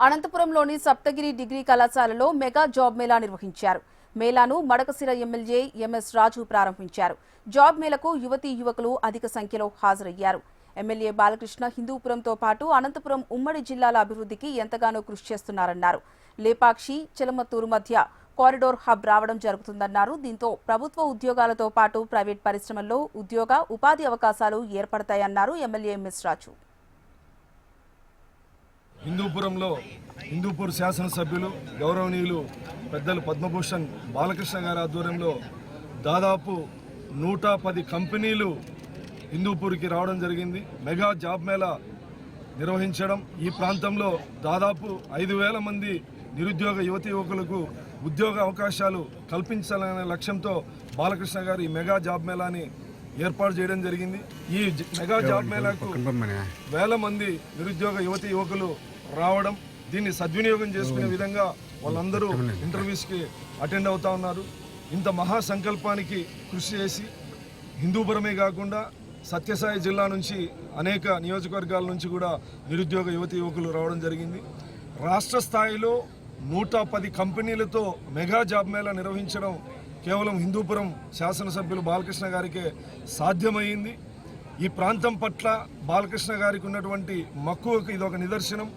అనంతపురంలోని Saptagiri degree కళాశాలలో mega job Mela నిర్వహించారు. మేళాను Madakasira MLA MS రాజు ప్రారంభించారు. జాబ్ మేళకు యువతీ యువకులు అధిక సంఖ్యలో హాజరయ్యారు. ఎమ్మెల్యే బాలకృష్ణ హిందూపురంతో పాటు అనంతపురం ఉమ్మడి జిల్లాల అభివృద్ధికి ఎంతగానో కృషి చేస్తున్నారన్నారు. లేపాక్షి చిలమత్తూరు మధ్య కారిడోర్ హబ్ రావడం జరుగుతుందన్నారు. దీంతో ప్రభుత్వ ఉద్యోగాలతో పాటు ప్రైవేట్ పరిశ్రమల్లో ఉద్యోగ ఉపాధి అవకాశాలు ఏర్పడతాయన్నారు ఎమ్మెల్యే ఎంఎస్ రాజు. హిందూపురంలో హిందూపూర్ శాసనసభ్యులు గౌరవనీయులు పెద్దలు పద్మభూషణ్ బాలకృష్ణ గారి ఆధ్వర్యంలో దాదాపు 110 కంపెనీలు హిందూపూర్కి రావడం జరిగింది. మెగా జాబ్ మేళా నిర్వహించడం, ఈ ప్రాంతంలో దాదాపు 5,000 మంది నిరుద్యోగ యువతి యువకులకు ఉద్యోగ అవకాశాలు కల్పించాలనే లక్ష్యంతో బాలకృష్ణ గారు ఈ మెగా జాబ్ మేళాని ఏర్పాటు చేయడం జరిగింది. ఈ మెగా జాబ్ మేళాకు వేల మంది నిరుద్యోగ యువతి యువకులు రావడం, దీన్ని సద్వినియోగం చేసుకునే విధంగా వాళ్ళందరూ ఇంటర్వ్యూస్కి అటెండ్ అవుతా ఉన్నారు. ఇంత మహాసంకల్పానికి కృషి చేసి హిందూపురమే కాకుండా సత్యసాయి జిల్లా నుంచి అనేక నియోజకవర్గాల నుంచి కూడా నిరుద్యోగ యువతి యువకులు రావడం జరిగింది. రాష్ట్ర స్థాయిలో 110 కంపెనీలతో మెగా జాబ్ మేళా నిర్వహించడం కేవలం హిందూపురం శాసనసభ్యులు బాలకృష్ణ గారికే సాధ్యమైంది. ఈ ప్రాంతం పట్ల బాలకృష్ణ గారికి ఉన్నటువంటి మక్కువకు ఇదొక నిదర్శనం.